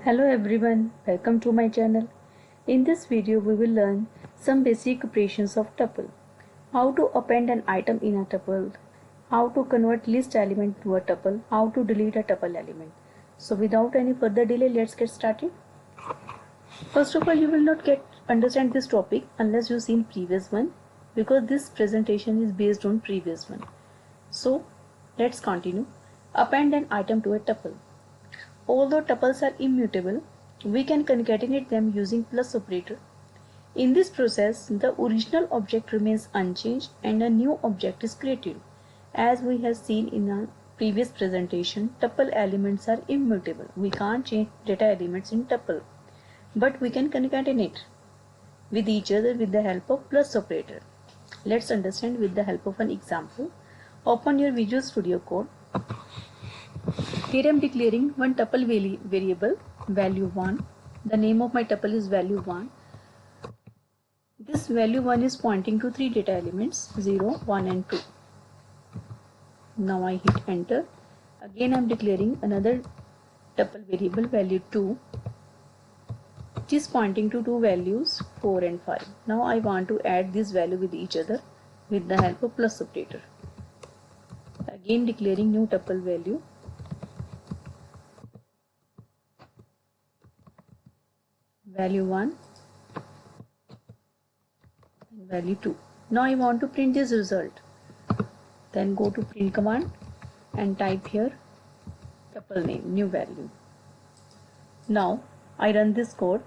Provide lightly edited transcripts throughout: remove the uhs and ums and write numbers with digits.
Hello everyone, welcome to my channel. In this video we will learn some basic operations of tuple. How to append an item in a tuple, how to convert list element to a tuple, how to delete a tuple element. So without any further delay, let's get started. First of all, you will not understand this topic unless you've seen previous one, because this presentation is based on previous one. So let's continue. Append an item to a tuple. Although tuples are immutable, we can concatenate them using plus operator. In this process, the original object remains unchanged and a new object is created. As we have seen in our previous presentation, tuple elements are immutable. We can't change data elements in tuple, but we can concatenate with each other with the help of plus operator. Let's understand with the help of an example. Open your Visual Studio Code. Here I am declaring one tuple variable, value 1. The name of my tuple is value 1. This value 1 is pointing to 3 data elements, 0, 1 and 2. Now I hit enter. Again I am declaring another tuple variable, value 2, which is pointing to 2 values, 4 and 5. Now I want to add this value with each other with the help of plus operator. Again declaring new tuple value, value 1 and value 2. Now I want to print this result. Then go to print command and type here tuple name, new value. Now I run this code.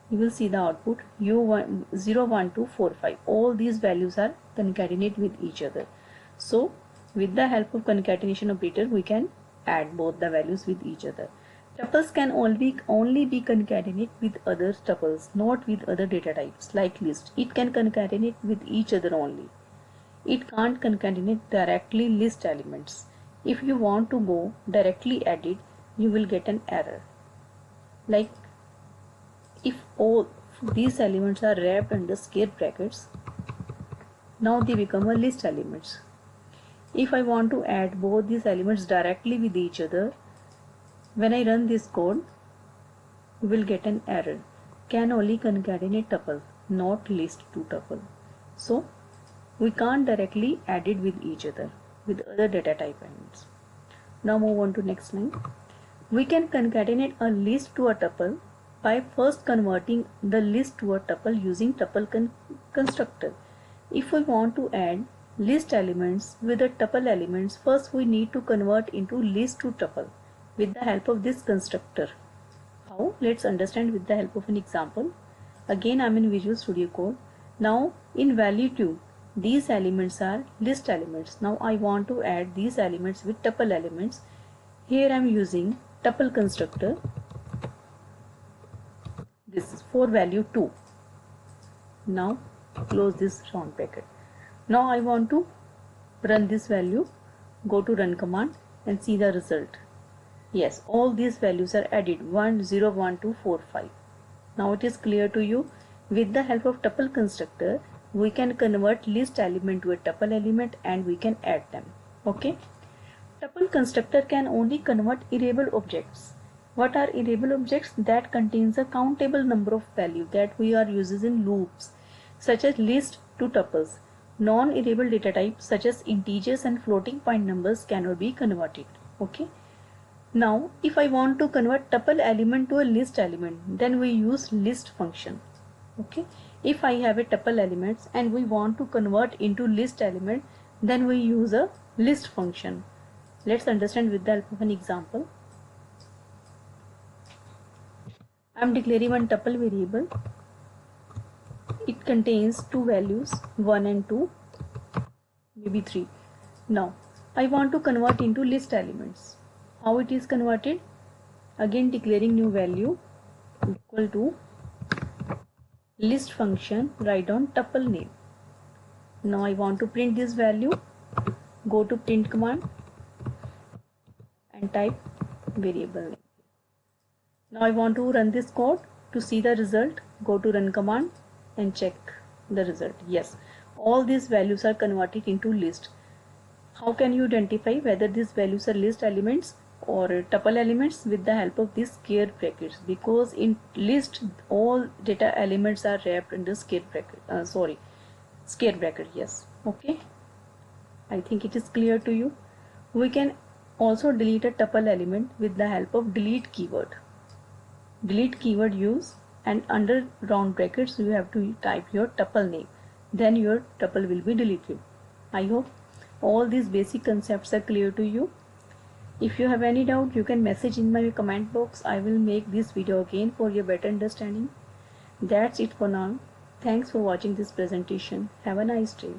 You will see the output U1 0 1 2 4 5. All these values are concatenated with each other. So with the help of concatenation operator, we can add both the values with each other. Tuples can only be concatenated with other tuples, not with other data types like list. It can concatenate with each other only. It can't concatenate directly list elements. If you want to go directly at it, you will get an error. Like if all these elements are wrapped under square brackets, now they become a list elements. If I want to add both these elements directly with each other, when I run this code, you will get an error. Can only concatenate tuple, not list to tuple. So we can't directly add it with each other with other data type elements. Now move on to next line. We can concatenate a list to a tuple by first converting the list to a tuple using tuple constructor. If we want to add list elements with the tuple elements, first we need to convert into list to tuple with the help of this constructor. How? Let's understand with the help of an example. Again I am in Visual Studio Code. Now in value 2, these elements are list elements. Now I want to add these elements with tuple elements. Here I am using tuple constructor. This is for value 2. Now close this round bracket. Now I want to run this value. Go to run command and see the result. Yes, all these values are added, 1 0 1 2 4 5. Now it is clear to you. With the help of tuple constructor, we can convert list element to a tuple element and we can add them. Okay. Tuple constructor can only convert arrayable objects. What are arrayable objects? That contains a countable number of values that we are using in loops, such as list to tuples. Non-arrayable data types such as integers and floating point numbers cannot be converted. Okay. Now if I want to convert tuple element to a list element, then we use list function. Okay. If I have a tuple elements and we want to convert into list element, then we use a list function. Let's understand with the help of an example. I am declaring one tuple variable. It contains 2 values, 1 and 2, maybe 3. Now I want to convert into list elements. How it is converted? Again declaring new value equal to list function, write down tuple name. Now I want to print this value. Go to print command and type variable name. Now I want to run this code to see the result. Go to run command and check the result. Yes, all these values are converted into list. How can you identify whether these values are list elements? or tuple elements with the help of these square brackets, because in list all data elements are wrapped in the square bracket. Square bracket. Yes, okay, I think it is clear to you. We can also delete a tuple element with the help of delete keyword. Delete keyword use, and under round brackets you have to type your tuple name, then your tuple will be deleted. I hope all these basic concepts are clear to you. If you have any doubt, you can message in my comment box. I will make this video again for your better understanding. That's it for now. Thanks for watching this presentation. Have a nice day.